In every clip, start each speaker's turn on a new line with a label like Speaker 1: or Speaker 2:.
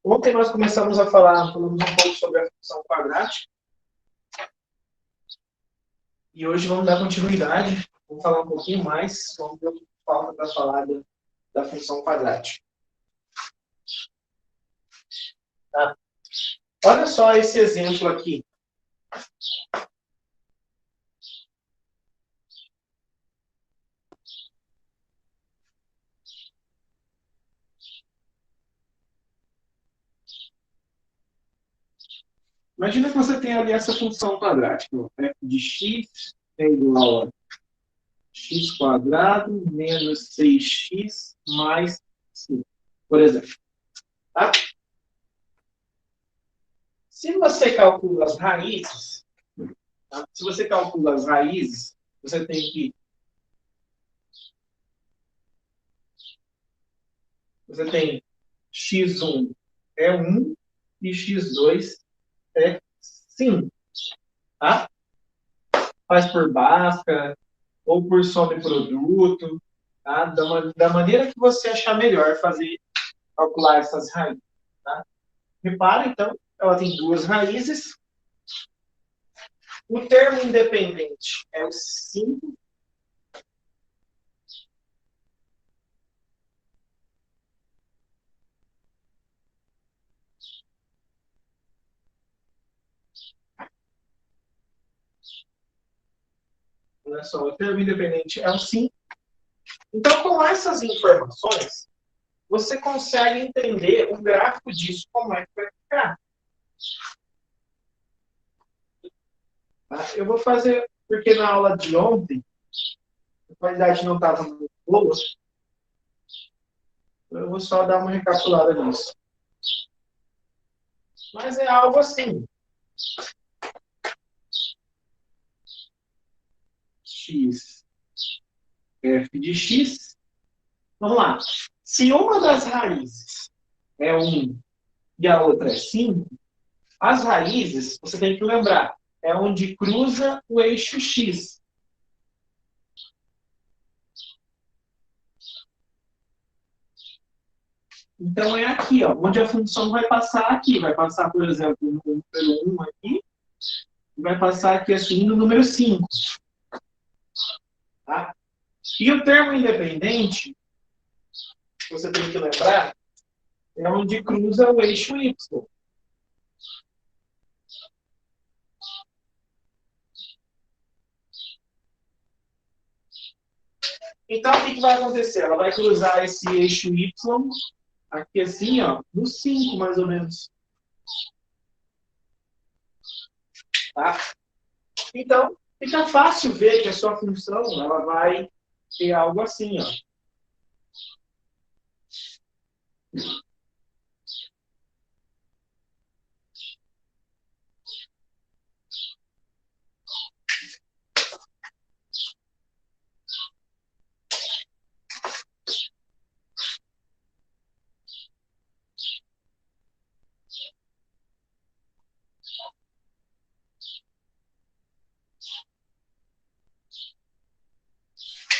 Speaker 1: Ontem nós falamos um pouco sobre a função quadrática. E hoje vamos dar continuidade, vamos falar um pouquinho mais, vamos ver o que falta para falar da função quadrática. Tá? Olha só esse exemplo aqui. Imagina que você tem ali essa função quadrática. F de x é igual a x quadrado menos 6x mais 5, por exemplo. Tá? Se você calcula as raízes, tá? Você tem que... Você tem x1 é 1 e x2 é 5. Tá? Faz por Bhaskara ou por soma e produto. Tá? Da maneira que você achar melhor calcular essas raízes. Tá? Repara, então, ela tem duas raízes. O termo independente é o 5. Olha só, o termo independente é o 5. Então, com essas informações, você consegue entender o gráfico disso, como é que vai ficar. Tá? Eu vou fazer, porque na aula de ontem, a qualidade não estava muito boa, eu vou só dar uma recapitulada nisso. Mas é algo assim. X, f de x. Vamos lá. Se uma das raízes é 1 e a outra é 5, as raízes, você tem que lembrar, é onde cruza o eixo x. Então, é aqui, ó, onde a função vai passar aqui. Vai passar, por exemplo, no número 1 aqui, e vai passar aqui assim no número 5. Tá? E o termo independente, você tem que lembrar, é onde cruza o eixo y. Então, o que vai acontecer? Ela vai cruzar esse eixo y aqui assim, ó, no 5, mais ou menos. Tá? Então, fica fácil ver que a sua função ela vai ter algo assim, ó.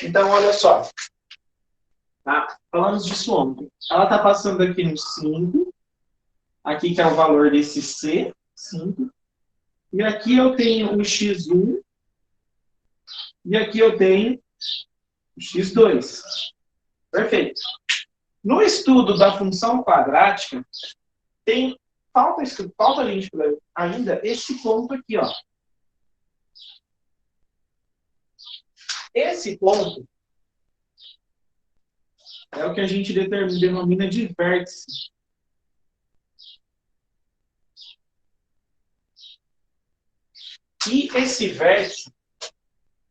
Speaker 1: Então, olha só. Tá? Falamos disso ontem. Ela está passando aqui no 5. Aqui que é o valor desse C, 5. E aqui eu tenho o x1. E aqui eu tenho o x2. Perfeito. No estudo da função quadrática, falta a gente ainda esse ponto aqui, ó. Esse ponto é o que a gente denomina de vértice. E esse vértice,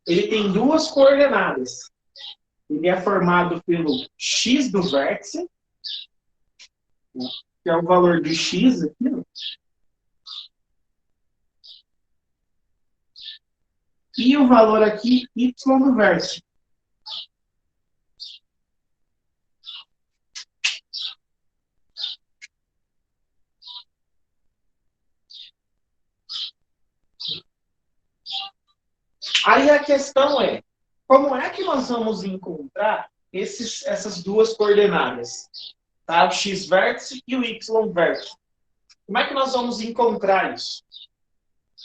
Speaker 1: ele tem duas coordenadas. Ele é formado pelo x do vértice, que é o valor do x aqui, ó. E o valor aqui, y do vértice. Aí a questão é, como é que nós vamos encontrar essas duas coordenadas? Tá? O x vértice e o y vértice. Como é que nós vamos encontrar isso?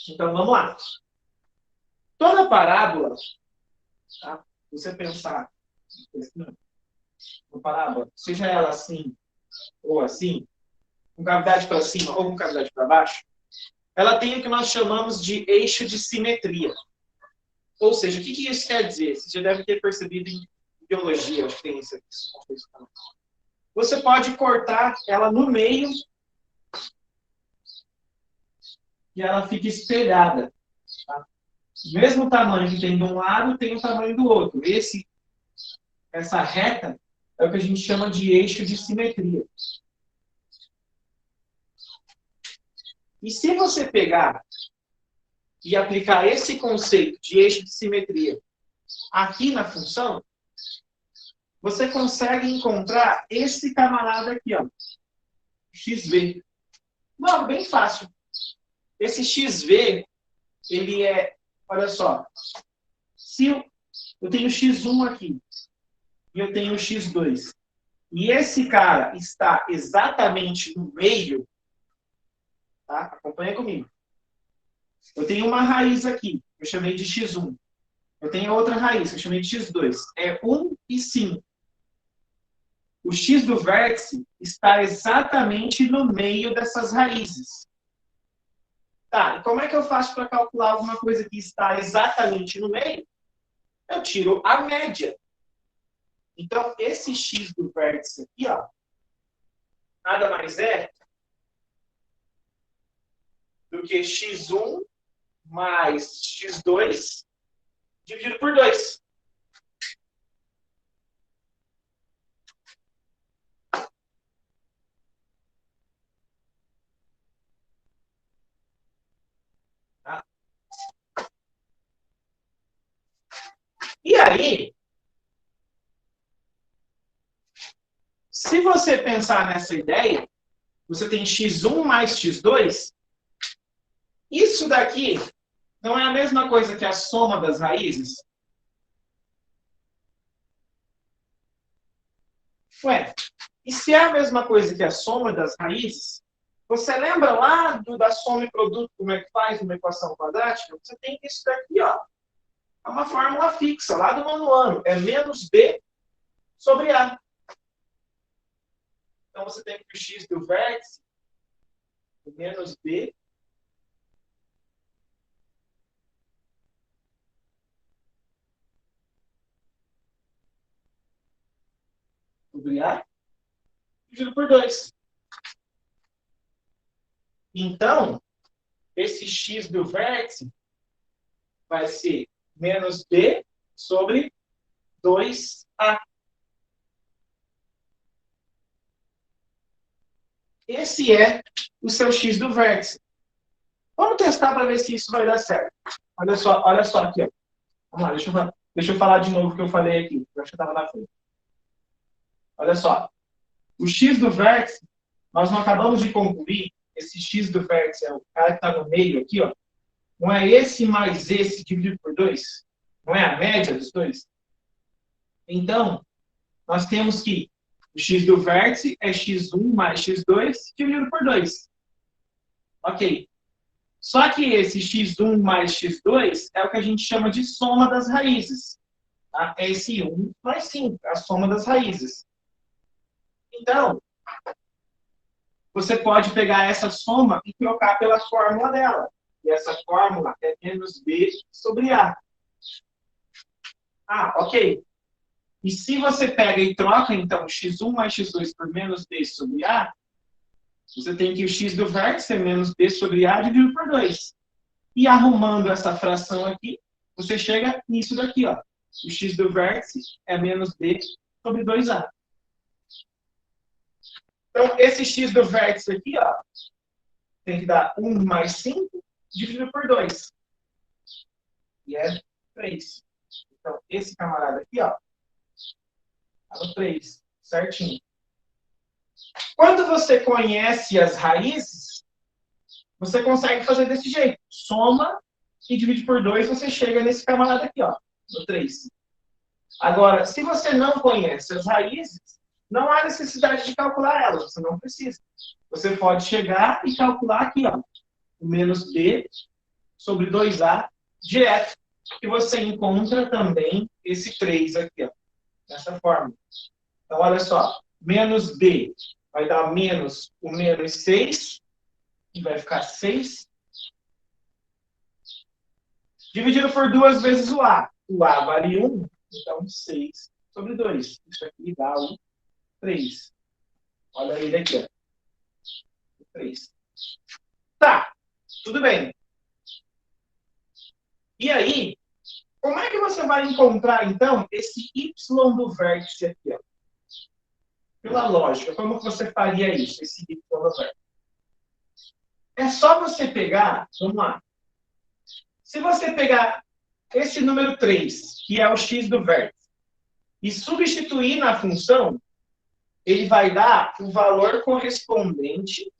Speaker 1: Então, vamos lá. Toda parábola, tá? Você pensar uma parábola, seja ela assim ou assim, com cavidade para cima ou com cavidade para baixo, ela tem o que nós chamamos de eixo de simetria. Ou seja, o que isso quer dizer? Você já deve ter percebido em biologia, acho que tem esse contexto também. Você pode cortar ela no meio e ela fica espelhada. Tá? O mesmo tamanho que tem de um lado, tem o tamanho do outro. Essa reta é o que a gente chama de eixo de simetria. E se você pegar e aplicar esse conceito de eixo de simetria aqui na função, você consegue encontrar esse camarada aqui, ó, XV. Não, bem fácil. Esse XV, ele é, olha só, se eu tenho X1 aqui e eu tenho X2, e esse cara está exatamente no meio, tá? Acompanha comigo. Eu tenho uma raiz aqui, eu chamei de X1. Eu tenho outra raiz, que eu chamei de X2. É 1 e 5. O X do vértice está exatamente no meio dessas raízes. Tá, e como é que eu faço para calcular alguma coisa que está exatamente no meio? Eu tiro a média. Então, esse X do vértice aqui, ó, nada mais é do que X1 mais X2 dividido por 2. Tá? E aí, se você pensar nessa ideia, você tem X1 mais X2, isso daqui não é a mesma coisa que a soma das raízes? Ué, e se é a mesma coisa que a soma das raízes, você lembra lá da soma e produto, como é que faz uma equação quadrática? Você tem isso daqui, ó. É uma fórmula fixa, lá do nono ano. É menos B sobre A. Então, você tem que o x do vértice, menos B, sobre A, dividido por 2. Então, esse x do vértice vai ser menos B sobre 2A. Esse é o seu x do vértice. Vamos testar para ver se isso vai dar certo. Olha só aqui. Ó. Vamos lá, deixa eu falar de novo o que eu falei aqui. Eu acho que eu estava na frente. Olha só. O x do vértice, nós não acabamos de concluir, esse x do vértice é o cara que está no meio aqui, ó. Não é esse mais esse dividido por 2? Não é a média dos dois? Então, nós temos que o x do vértice é x1 mais x2 dividido por 2. Ok. Só que esse x1 mais x2 é o que a gente chama de soma das raízes. Tá? É esse 1 mais 5, a soma das raízes. Então, você pode pegar essa soma e trocar pela fórmula dela. E essa fórmula é menos B sobre A. Ah, ok. E se você pega e troca, então, x1 mais x2 por menos B sobre A, você tem que o x do vértice é menos B sobre A dividido por 2. E arrumando essa fração aqui, você chega nisso daqui, ó. O x do vértice é menos B sobre 2A. Então, esse x do vértice aqui, ó, tem que dar 1 mais 5 dividido por 2. E é 3. Então, esse camarada aqui, ó, tá no 3, certinho. Quando você conhece as raízes, você consegue fazer desse jeito. Soma e divide por 2, você chega nesse camarada aqui, ó, no 3. Agora, se você não conhece as raízes, não há necessidade de calcular ela, você não precisa. Você pode chegar e calcular aqui, ó, o menos b sobre 2a direto. E você encontra também esse 3 aqui, ó, dessa forma. Então, olha só, menos b vai dar menos o menos 6, e vai ficar 6, dividido por 2 vezes o a. O a vale 1, então 6 sobre 2. Isso aqui dá o 3. Olha ele aqui, ó. 3. Tá, tudo bem. E aí, como é que você vai encontrar, então, esse y do vértice aqui, ó? Pela lógica, como você faria isso, esse y do vértice? É só você pegar, vamos lá. Se você pegar esse número 3, que é o x do vértice, e substituir na função, ele vai dar o valor correspondente,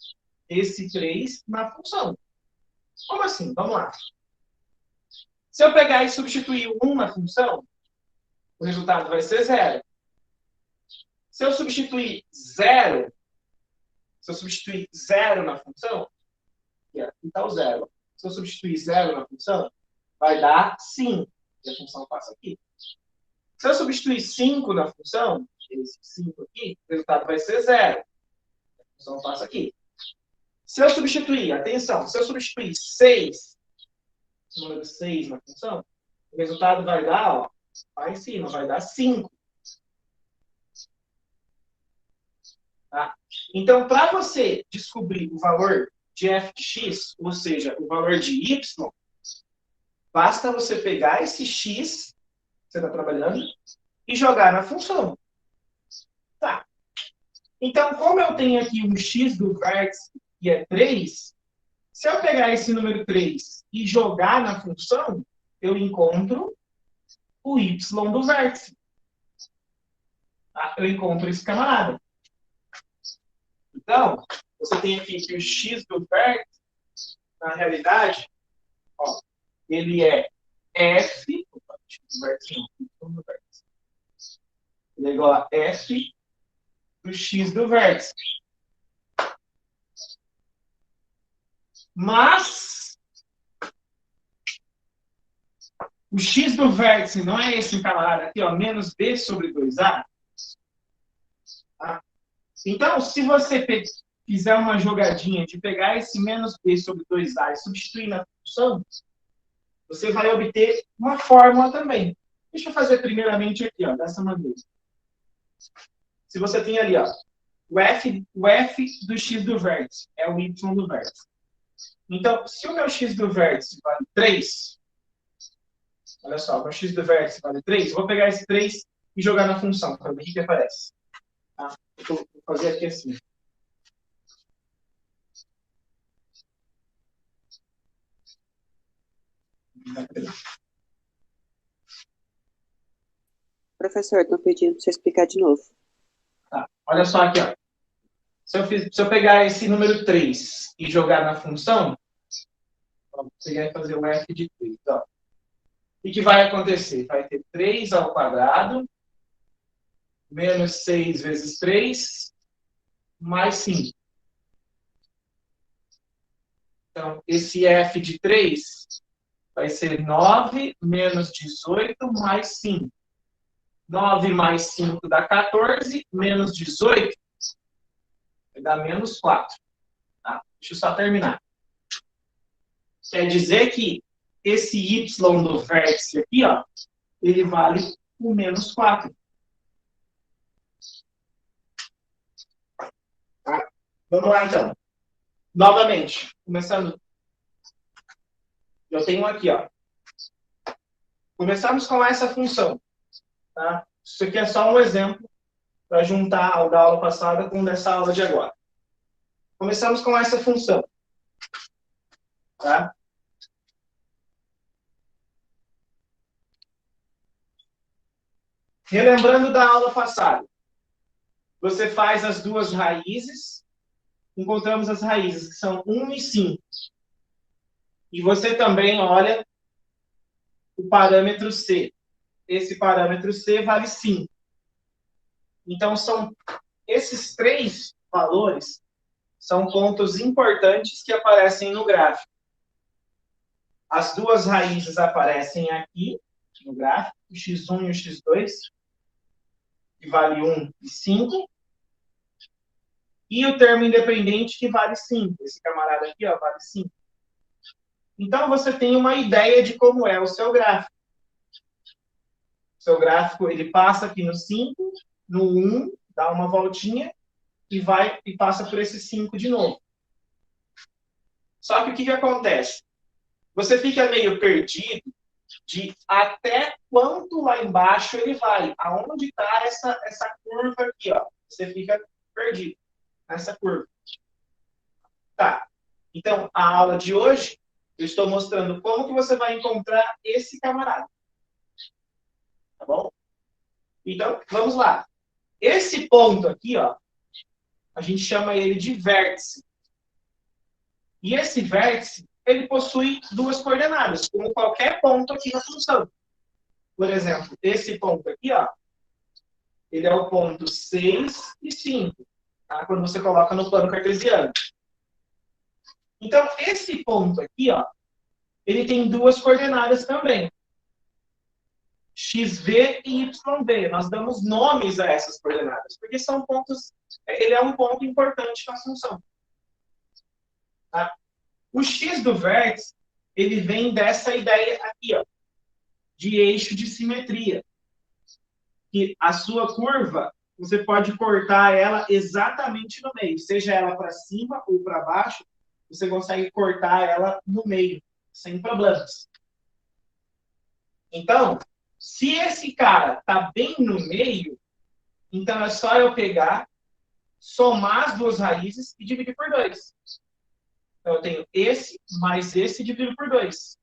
Speaker 1: esse 3, na função. Como assim? Vamos lá. Se eu pegar e substituir o 1 na função, o resultado vai ser 0. Se eu substituir 0, na função, aqui está o 0. Se eu substituir 0 na função, vai dar 5. E a função passa aqui. Se eu substituir 5 na função, esse 5 aqui, o resultado vai ser 0. A função passa aqui. Se eu substituir, atenção, se eu substituir 6, número 6 na função, o resultado vai dar, ó, lá em cima, vai dar 5. Tá? Então, para você descobrir o valor de f de x, ou seja, o valor de y, basta você pegar esse x que você está trabalhando e jogar na função. Tá. Então, como eu tenho aqui um x do vértice que é 3, se eu pegar esse número 3 e jogar na função, eu encontro o y do vértice. Tá? Eu encontro esse camarada. Então, você tem aqui que o x do vértice, na realidade, ó, ele é f, opa, x do vértice não, y do vértice. Ele é igual a f do x do vértice. Mas o x do vértice não é esse camarada aqui, ó, menos b sobre 2a. Tá? Então, se você fizer uma jogadinha de pegar esse menos b sobre 2a e substituir na função, você vai obter uma fórmula também. Deixa eu fazer primeiramente aqui, ó, dessa maneira. Se você tem ali, ó, o f do x do vértice é o y do vértice. Então, se o meu x do vértice vale 3, olha só, o meu x do vértice vale 3, eu vou pegar esse 3 e jogar na função, para ver o que aparece. Tá? Vou fazer aqui assim.
Speaker 2: Professor, estou pedindo para você explicar de novo.
Speaker 1: Tá. Olha só aqui, ó. Se eu pegar esse número 3 e jogar na função, você vai fazer o f de 3. Ó. O que vai acontecer? Vai ter 3 ao quadrado, menos 6 vezes 3, mais 5. Então, esse f de 3 vai ser 9 menos 18 mais 5. 9 mais 5 dá 14, menos 18 vai dar menos 4. Tá? Deixa eu só terminar. Quer dizer que esse y do vértice aqui, ó, ele vale o menos 4. Tá? Vamos lá, então. Novamente, começando. Eu tenho aqui, ó. Começamos com essa função. Tá? Isso aqui é só um exemplo para juntar o da aula passada com dessa aula de agora. Começamos com essa função. Tá? Relembrando da aula passada, você faz as duas raízes, encontramos as raízes, que são 1 e 5. E você também olha o parâmetro C. Esse parâmetro C vale 5. Então, são esses três valores são pontos importantes que aparecem no gráfico. As duas raízes aparecem aqui no gráfico, o x1 e o x2, que vale 1 e 5. E o termo independente, que vale 5. Esse camarada aqui, ó, vale 5. Então, você tem uma ideia de como é o seu gráfico. O seu gráfico, ele passa aqui no 5, no 1, dá uma voltinha e passa por esse 5 de novo. Só que o que acontece? Você fica meio perdido de até quanto lá embaixo ele vai. Aonde está essa curva aqui, ó? Você fica perdido nessa curva. Tá. Então, a aula de hoje, eu estou mostrando como que você vai encontrar esse camarada. Tá bom? Então, vamos lá. Esse ponto aqui, ó, a gente chama ele de vértice. E esse vértice, ele possui duas coordenadas, como qualquer ponto aqui na função. Por exemplo, esse ponto aqui, ó, ele é o ponto 6 e 5, tá? Quando você coloca no plano cartesiano. Então, esse ponto aqui, ó, ele tem duas coordenadas também. XV e YV. Nós damos nomes a essas coordenadas, porque são pontos, ele é um ponto importante na função. Tá? O X do vértice, ele vem dessa ideia aqui, ó, de eixo de simetria. Que a sua curva, você pode cortar ela exatamente no meio. Seja ela para cima ou para baixo, você consegue cortar ela no meio, sem problemas. Então, se esse cara está bem no meio, então é só eu pegar, somar as duas raízes e dividir por 2. Então, eu tenho esse mais esse dividido por 2.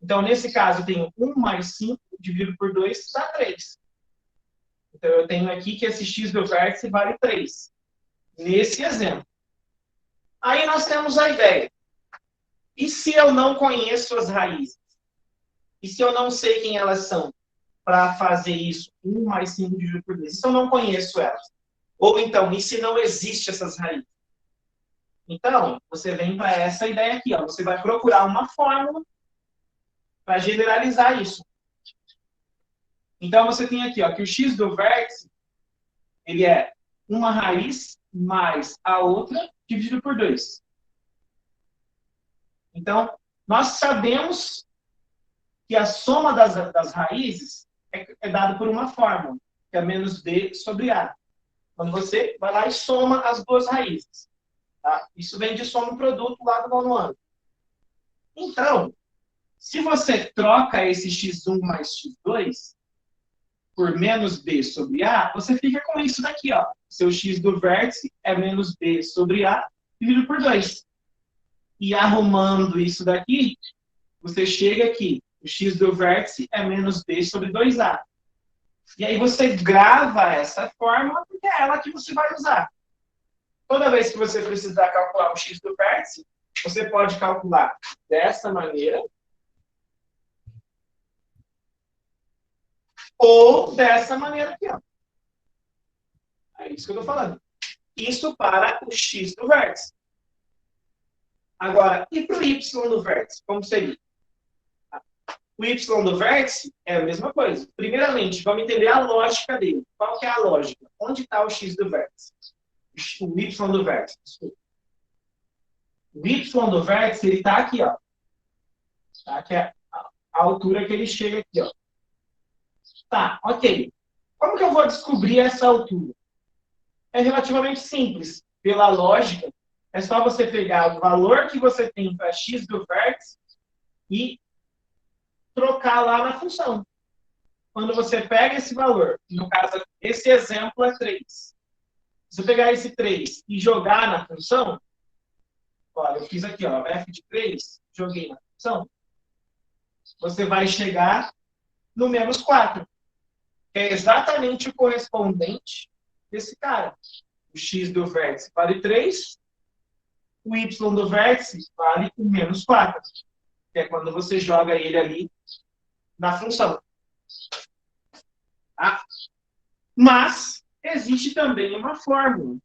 Speaker 1: Então, nesse caso, eu tenho 1 mais 5 dividido por 2 dá 3. Então, eu tenho aqui que esse x do vértice vale 3. Nesse exemplo. Aí nós temos a ideia. E se eu não conheço as raízes? E se eu não sei quem elas são? Para fazer isso, 1 mais 5 dividido por 2. E se eu não conheço elas? Ou então, e se não existem essas raízes? Então, você vem para essa ideia aqui. Ó. Você vai procurar uma fórmula para generalizar isso. Então, você tem aqui ó, que o x do vértice ele é uma raiz mais a outra dividido por 2. Então, nós sabemos que a soma das raízes é dada por uma fórmula, que é menos b sobre a. Quando você vai lá e soma as duas raízes. Tá? Isso vem de soma produto lá do nono ano. Então, se você troca esse x1 mais x2 por menos b sobre a, você fica com isso daqui. Ó. Seu x do vértice é menos b sobre a dividido por 2. E arrumando isso daqui, você chega aqui. O x do vértice é menos b sobre 2a. E aí você grava essa fórmula, porque é ela que você vai usar. Toda vez que você precisar calcular o x do vértice, você pode calcular dessa maneira ou dessa maneira aqui. Ó. É isso que eu estou falando. Isso para o x do vértice. Agora, e para o y do vértice? Como seria? O y do vértice é a mesma coisa. Primeiramente, vamos entender a lógica dele. Qual que é a lógica? Onde está o x do vértice? O y do vértice, desculpa. O y do vértice, ele está aqui, ó. Tá? Que é a altura que ele chega aqui, ó. Tá, ok. Como que eu vou descobrir essa altura? É relativamente simples. Pela lógica, é só você pegar o valor que você tem para x do vértice e trocar lá na função. Quando você pega esse valor, no caso, esse exemplo é 3. Se você pegar esse 3 e jogar na função, olha, eu fiz aqui, ó, f de 3, joguei na função, você vai chegar no menos 4, que é exatamente o correspondente desse cara. O x do vértice vale 3, o y do vértice vale o menos 4, que é quando você joga ele ali na função. Tá? Mas, existe também uma fórmula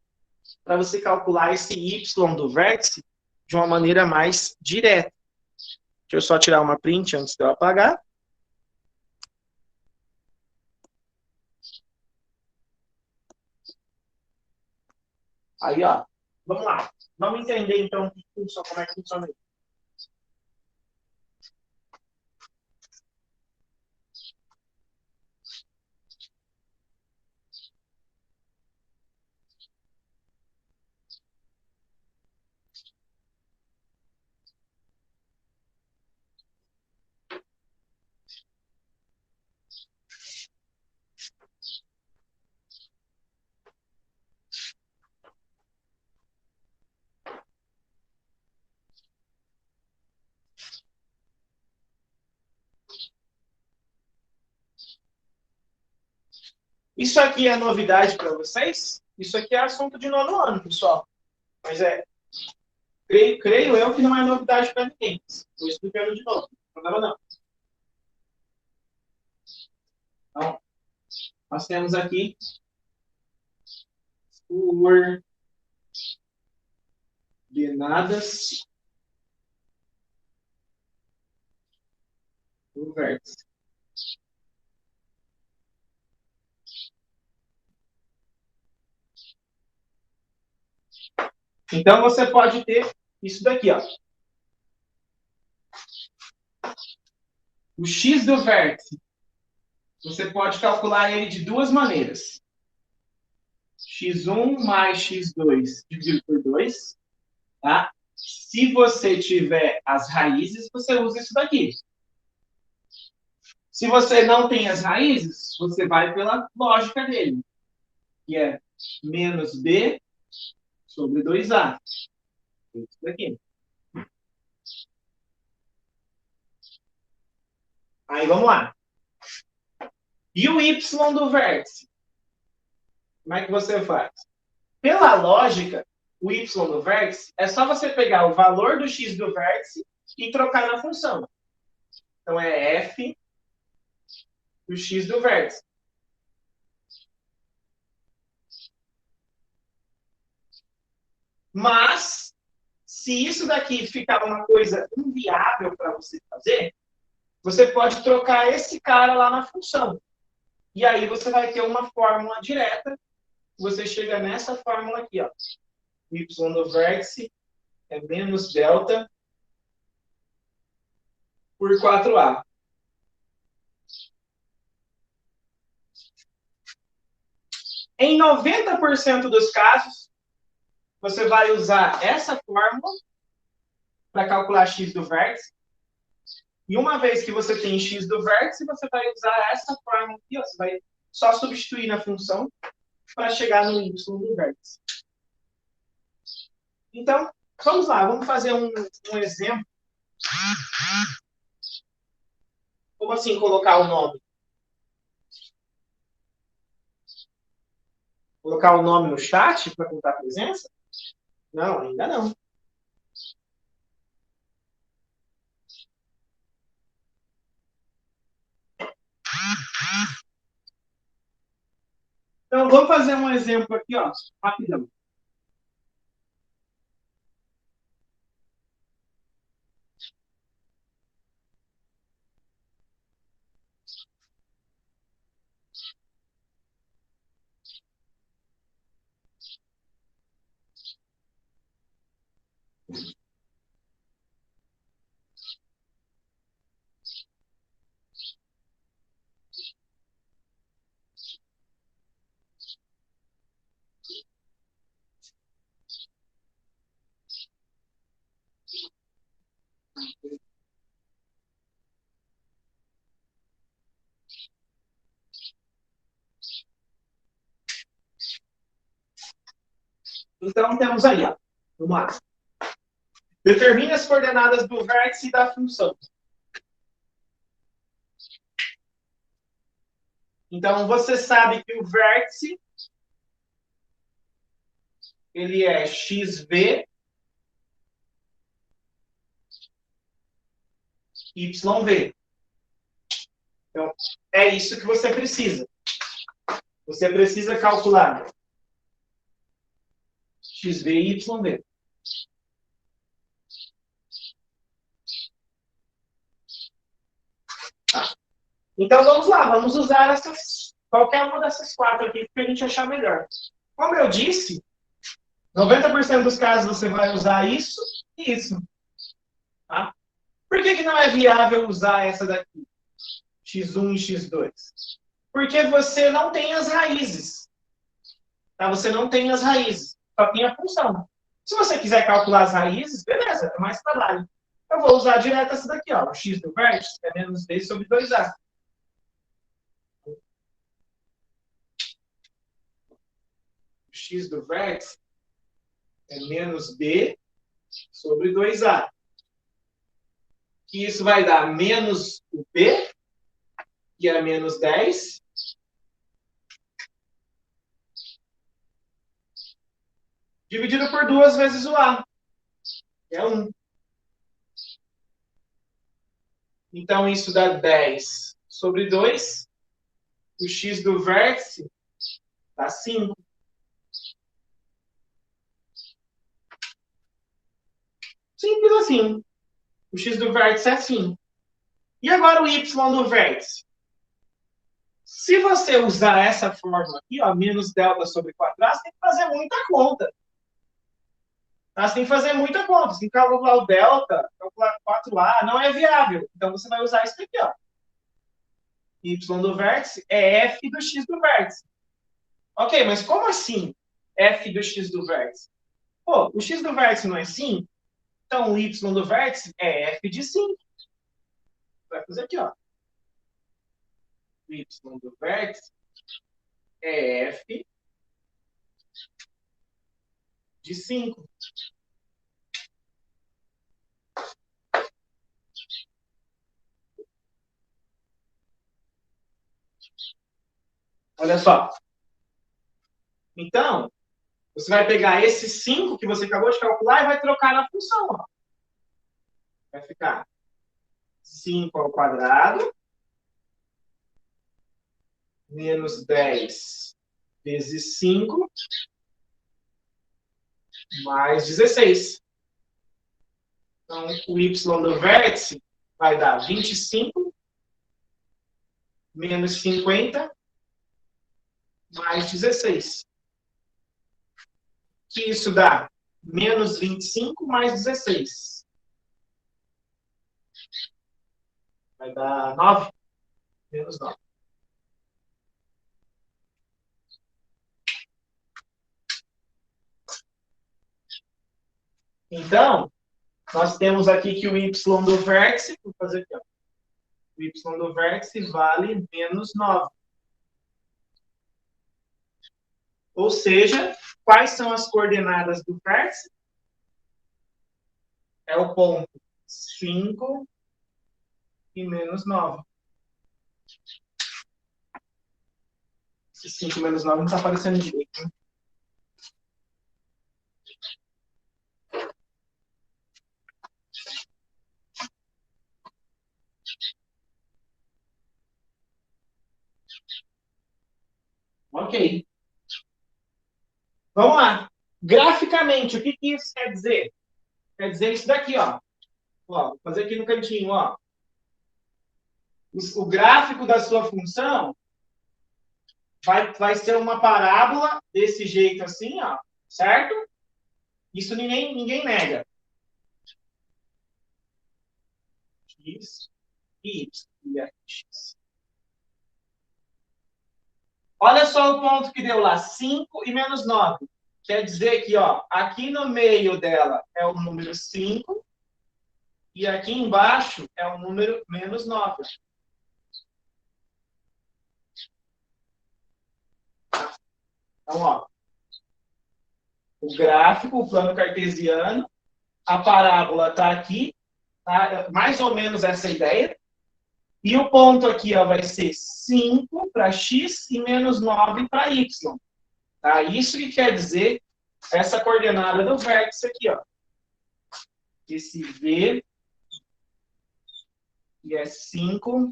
Speaker 1: para você calcular esse y do vértice de uma maneira mais direta. Deixa eu só tirar uma print antes de eu apagar. Aí, ó, vamos lá. Vamos entender, então, como é que funciona isso. Isso aqui é novidade para vocês? Isso aqui é assunto de 9º ano, pessoal. Mas creio eu que não é novidade para ninguém. Estou explicando de novo. Não problema não. Então, nós temos aqui coordenadas do vértice. Então, você pode ter isso daqui, ó. O x do vértice, você pode calcular ele de duas maneiras. x1 mais x2 dividido por 2. Tá? Se você tiver as raízes, você usa isso daqui. Se você não tem as raízes, você vai pela lógica dele, que é menos b sobre 2a. Isso daqui. Aí, vamos lá. E o y do vértice? Como é que você faz? Pela lógica, o y do vértice, é só você pegar o valor do x do vértice e trocar na função. Então, é f do x do vértice. Mas, se isso daqui ficar uma coisa inviável para você fazer, você pode trocar esse cara lá na função. E aí você vai ter uma fórmula direta. Você chega nessa fórmula aqui, ó. Y do vértice é menos delta por 4a. Em 90% dos casos, você vai usar essa fórmula para calcular x do vértice. E uma vez que você tem x do vértice, você vai usar essa fórmula aqui, ó. Você vai só substituir na função para chegar no y do vértice. Então, vamos lá, vamos fazer um exemplo. Como assim colocar o nome? Colocar o nome no chat para contar a presença? Não, ainda não. Então, vamos fazer um exemplo aqui, ó, rapidão. Então, temos aí, ó. Vamos lá. Determine as coordenadas do vértice e da função. Então, você sabe que o vértice ele é xv, yv. Então, é isso que você precisa. Você precisa calcular xv e yv. Tá. Então, vamos lá. Vamos usar qualquer uma dessas quatro aqui para a gente achar melhor. Como eu disse, 90% dos casos você vai usar isso e isso. Tá? Por que não é viável usar essa daqui? x1 e x2. Porque você não tem as raízes. Tá? Você não tem as raízes. Só tem a função. Se você quiser calcular as raízes, beleza, é mais trabalho. Eu vou usar direto essa daqui, ó. O x do vértice é menos b sobre 2a. O x do vértice é menos b sobre 2a. Que isso vai dar menos o b, que é menos 10, dividido por 2 vezes o a, que é 1. Então, isso dá 10 sobre 2. O x do vértice dá 5. Simples assim. O x do vértice é assim. E agora o y do vértice? Se você usar essa fórmula aqui, ó, menos delta sobre quadrado, você tem que fazer muita conta. Tá? Você tem que fazer muita conta. Você tem que calcular o delta, calcular 4a, não é viável. Então, você vai usar isso aqui, ó. Y do vértice é f do x do vértice. Ok, mas como assim f do x do vértice? Pô, o x do vértice não é 5? Então, o y do vértice é f de 5. Vai fazer aqui, ó. O y do vértice é f de 5. Olha só. Então, você vai pegar esse 5 que você acabou de calcular e vai trocar na função. Ó. Vai ficar 5 ao quadrado menos 10 vezes 5 mais 16. Então, o y do vértice vai dar 25 menos 50 mais 16. Que isso dá menos 25 mais 16. Vai dar 9. Menos 9. Então, nós temos aqui que o y do vértice, vou fazer aqui, ó. O y do vértice vale menos 9. Ou seja, quais são as coordenadas do vértice? É o ponto 5 e menos 9. Esse 5 menos 9 não está aparecendo direito, né? Ok. Vamos lá. Graficamente, o que isso quer dizer? Quer dizer isso daqui, ó. Ó, vou fazer aqui no cantinho, ó. O gráfico da sua função vai ser uma parábola desse jeito assim, ó. Certo? Isso ninguém nega. X e Y. E X. Olha só o ponto que deu lá. 5 e menos 9. Quer dizer que, ó, aqui no meio dela é o número 5 e aqui embaixo é o número menos 9. Então, ó, o gráfico, o plano cartesiano, a parábola está aqui, tá? Mais ou menos essa ideia. E o ponto aqui, ó, vai ser 5 para x e menos 9 para y. Tá? Isso que quer dizer essa coordenada do vértice aqui, ó. Esse V que é 5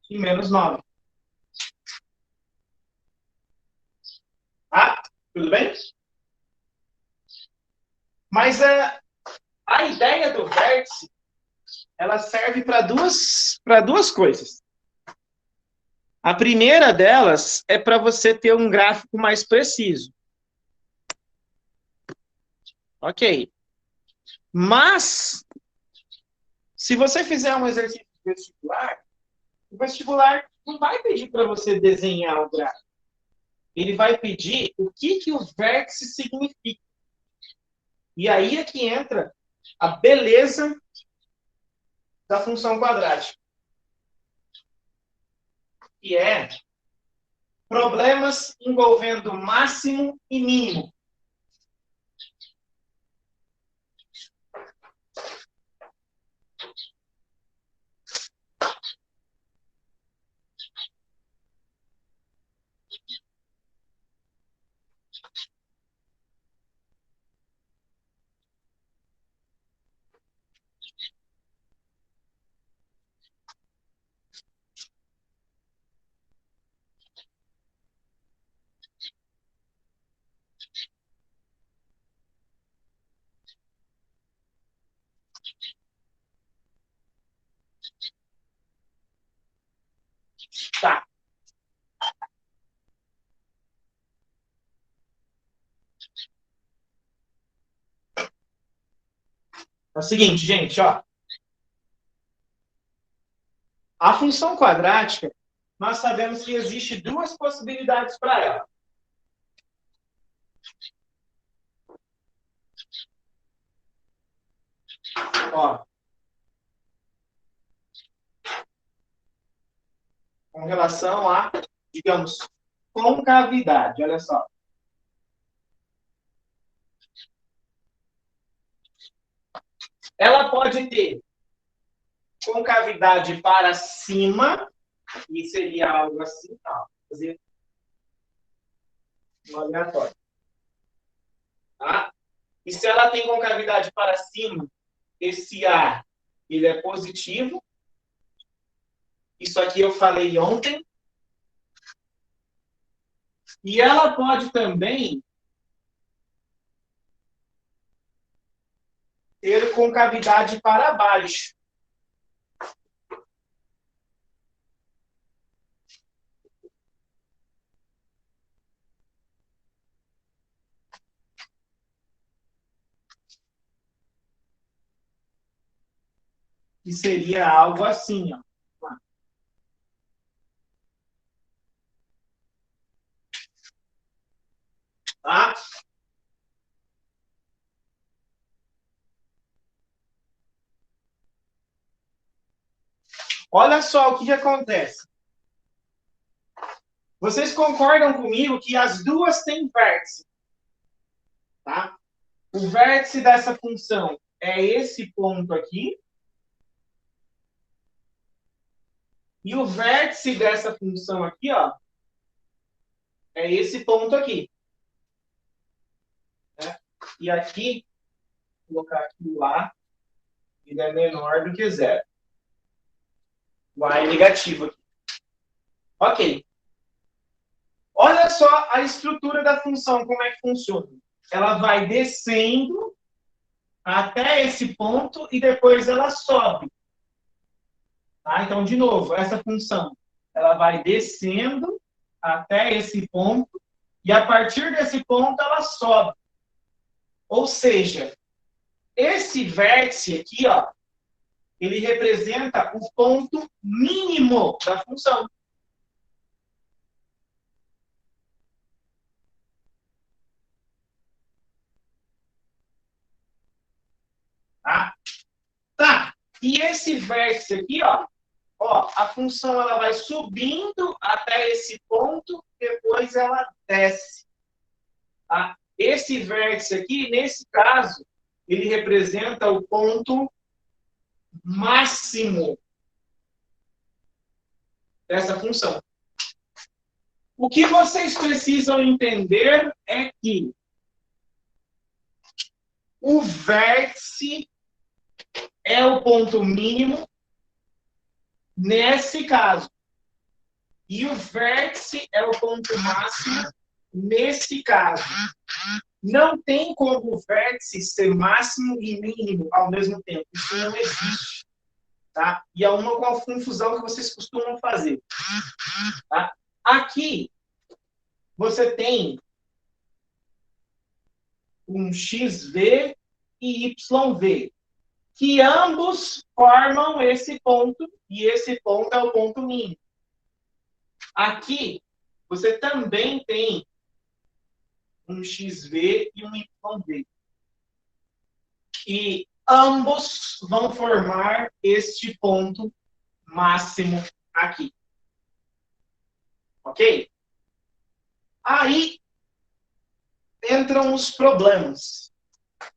Speaker 1: e menos 9. Tudo bem? Mas a ideia do vértice, ela serve para duas coisas. A primeira delas é para você ter um gráfico mais preciso. Ok. Mas, se você fizer um exercício vestibular, o vestibular não vai pedir para você desenhar o gráfico. Ele vai pedir o que o vértice significa. E aí é que entra a beleza da função quadrática. Que é problemas envolvendo máximo e mínimo. Tá. É o seguinte, gente, ó. A função quadrática, nós sabemos que existe duas possibilidades para ela. Ó. Com relação a, digamos, concavidade. Olha só. Ela pode ter concavidade para cima, e seria algo assim, ó. Fazer um aleatório. Tá? E se ela tem concavidade para cima, esse A ele é positivo. Isso aqui eu falei ontem. E ela pode também ter concavidade para baixo. Que seria algo assim, ó. Tá? Olha só o que acontece. Vocês concordam comigo que as duas têm vértice? Tá? O vértice dessa função é esse ponto aqui. E o vértice dessa função aqui, ó, é esse ponto aqui. Né? E aqui, vou colocar aqui o A, ele é menor do que zero. O A é negativo aqui. Ok. Olha só a estrutura da função, como é que funciona. Ela vai descendo até esse ponto e depois ela sobe. Tá? Então, de novo, essa função, ela vai descendo até esse ponto e a partir desse ponto ela sobe. Ou seja, esse vértice aqui, ó, ele representa o ponto mínimo da função. Tá. E esse vértice aqui, ó, a função ela vai subindo até esse ponto, depois ela desce. Tá? Esse vértice aqui, nesse caso, ele representa o ponto máximo dessa função. O que vocês precisam entender é que o vértice é o ponto mínimo nesse caso. E o vértice é o ponto máximo nesse caso, não tem como o vértice ser máximo e mínimo ao mesmo tempo. Isso não existe. Tá? E é uma confusão que vocês costumam fazer. Tá? Aqui, você tem um XV e YV, que ambos formam esse ponto, e esse ponto é o ponto mínimo. Aqui, você também tem um XV e um YV. E ambos vão formar este ponto máximo aqui. Ok? Aí entram os problemas.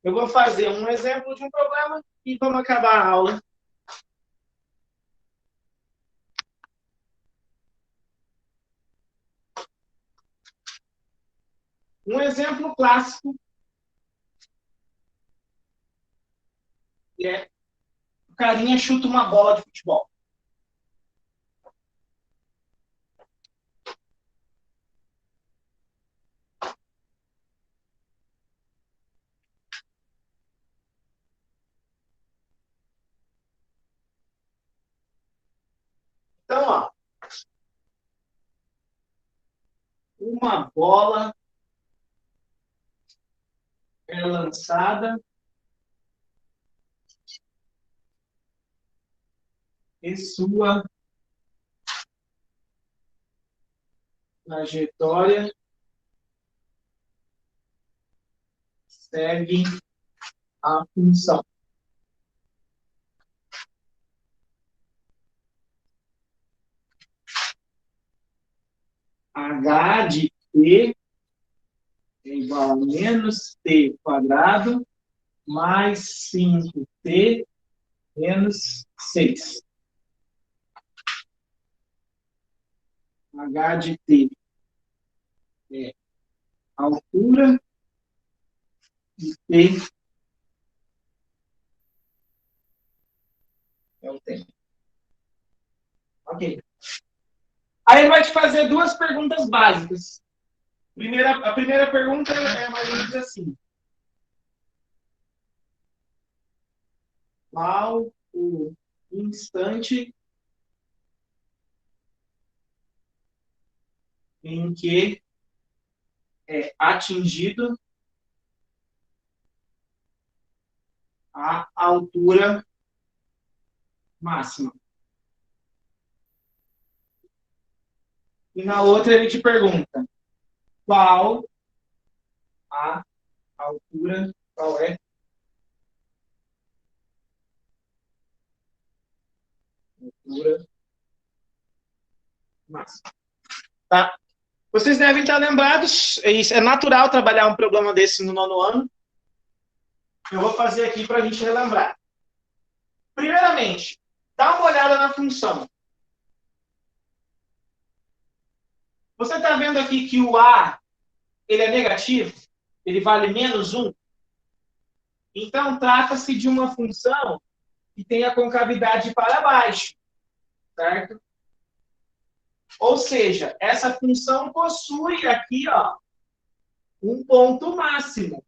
Speaker 1: Eu vou fazer um exemplo de um problema e vamos acabar a aula. Um exemplo clássico é o carinha chuta uma bola de futebol. Então, ó, uma bola é lançada e sua trajetória segue a função. H de T é igual a menos T quadrado mais 5T menos 6. H de T é a altura e T é o tempo. Ok. Aí ele vai te fazer duas perguntas básicas. A primeira pergunta é mais ou menos assim. Qual o instante em que é atingido a altura máxima? E na outra ele te pergunta qual a altura, qual é a altura máxima. Tá? Vocês devem estar lembrados, é natural trabalhar um problema desse no nono ano. Eu vou fazer aqui para a gente relembrar. Primeiramente, dá uma olhada na função. Você está vendo aqui que o A ele é negativo? Ele vale menos 1? Então, trata-se de uma função que tem a concavidade para baixo, certo? Ou seja, essa função possui aqui, ó, um ponto máximo.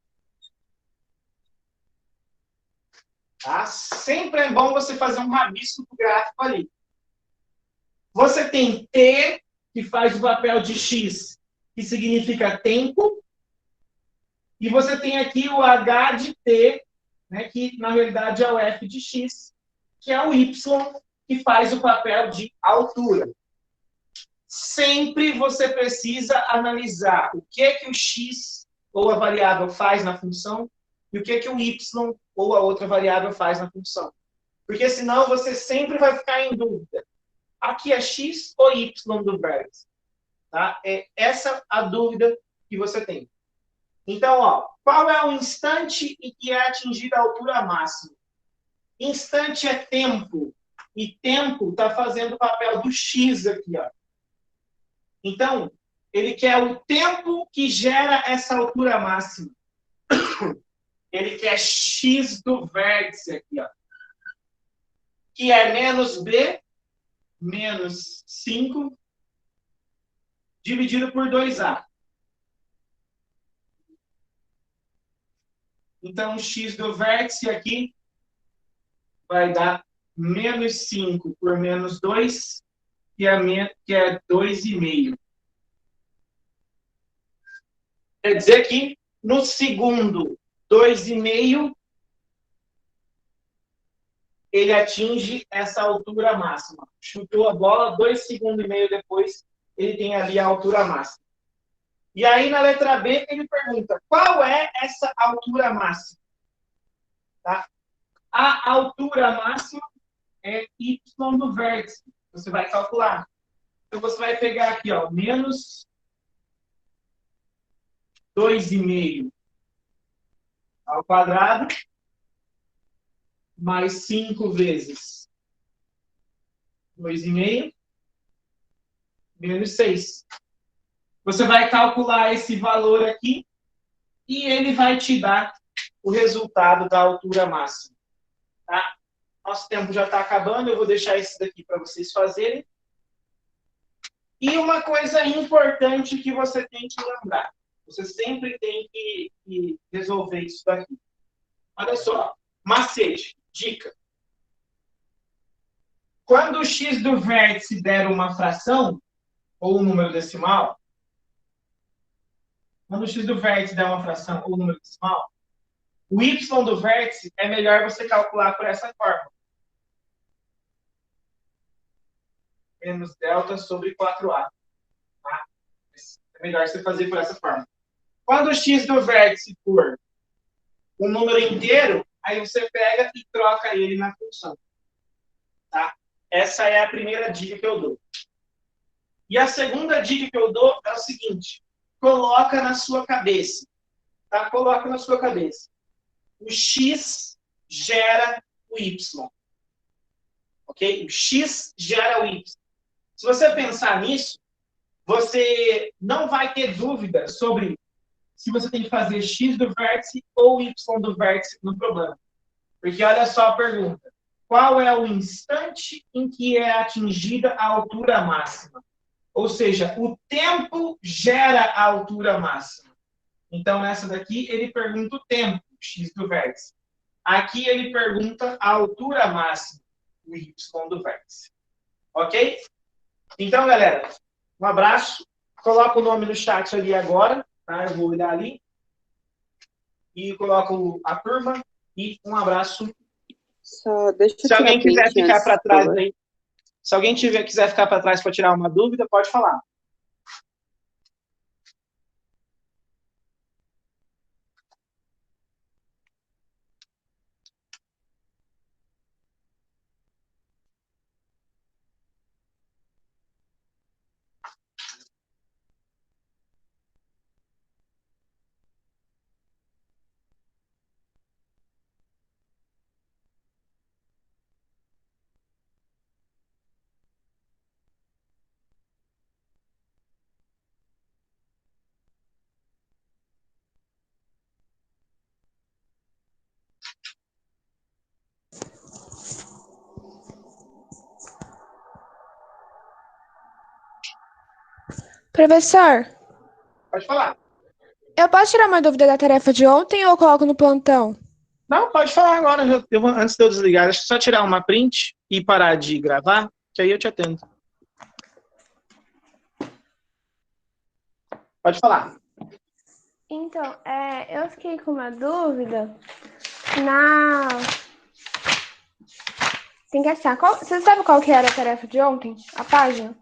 Speaker 1: Tá? Sempre é bom você fazer um rabisco do gráfico ali. Você tem T, que faz o papel de X, que significa tempo, e você tem aqui o H de T, né, que na realidade é o F de X, que é o Y, que faz o papel de altura. Sempre você precisa analisar o que o X ou a variável faz na função e o que o Y ou a outra variável faz na função. Porque senão você sempre vai ficar em dúvida. Aqui é X ou Y do vértice? Tá? É essa a dúvida que você tem. Então, ó, qual é o instante em que é atingida a altura máxima? Instante é tempo. E tempo está fazendo o papel do X aqui, ó. Então, ele quer o tempo que gera essa altura máxima. Ele quer X do vértice aqui, ó. Que é menos B, menos 5, dividido por 2A. Então, o x do vértice aqui vai dar menos 5 por menos 2, que é 2,5. Quer dizer que no segundo 2,5, ele atinge essa altura máxima. Chutou a bola, 2,5 segundos depois, ele tem ali a altura máxima. E aí, na letra B, ele pergunta, qual é essa altura máxima? Tá? A altura máxima é y do vértice. Você vai calcular. Então, você vai pegar aqui, ó, menos 2,5 ao quadrado, mais 5 vezes 2,5, menos 6. Você vai calcular esse valor aqui e ele vai te dar o resultado da altura máxima. Tá? Nosso tempo já está acabando, eu vou deixar isso daqui para vocês fazerem. E uma coisa importante que você tem que lembrar. Você sempre tem que resolver isso daqui. Olha só, macete, dica. Quando o x do vértice der uma fração, ou um número decimal, quando o x do vértice der uma fração ou um número decimal, o y do vértice é melhor você calcular por essa forma. Menos delta sobre 4a. Tá? É melhor você fazer por essa forma. Quando o x do vértice for um número inteiro, aí você pega e troca ele na função. Tá? Essa é a primeira dica que eu dou. E a segunda dica que eu dou é o seguinte. Coloca na sua cabeça. Tá? Coloca na sua cabeça. O x gera o y. Ok? O x gera o y. Se você pensar nisso, você não vai ter dúvida sobre se você tem que fazer x do vértice ou y do vértice no problema. Porque olha só a pergunta. Qual é o instante em que é atingida a altura máxima? Ou seja, o tempo gera a altura máxima. Então, nessa daqui, ele pergunta o tempo, x do vértice. Aqui, ele pergunta a altura máxima, o y do vértice. Ok? Então, galera, um abraço. Coloca o nome no chat ali agora. Tá? Eu vou olhar ali. E coloco a turma. E um abraço.
Speaker 2: Só deixa eu
Speaker 1: Se alguém
Speaker 2: tirar
Speaker 1: quiser
Speaker 2: print
Speaker 1: ficar
Speaker 2: antes,
Speaker 1: para
Speaker 2: por
Speaker 1: trás
Speaker 2: favor.
Speaker 1: aí, se alguém quiser ficar para trás para tirar uma dúvida, pode falar.
Speaker 3: Professor,
Speaker 1: Pode falar.
Speaker 3: eu posso tirar uma dúvida da tarefa de ontem ou eu coloco no plantão?
Speaker 1: Não, pode falar agora. Antes de eu desligar, deixa eu só tirar uma print e parar de gravar, que aí eu te atendo. Pode falar.
Speaker 3: Então, eu fiquei com uma dúvida na... Tem que achar. Você sabe qual que era a tarefa de ontem? A página?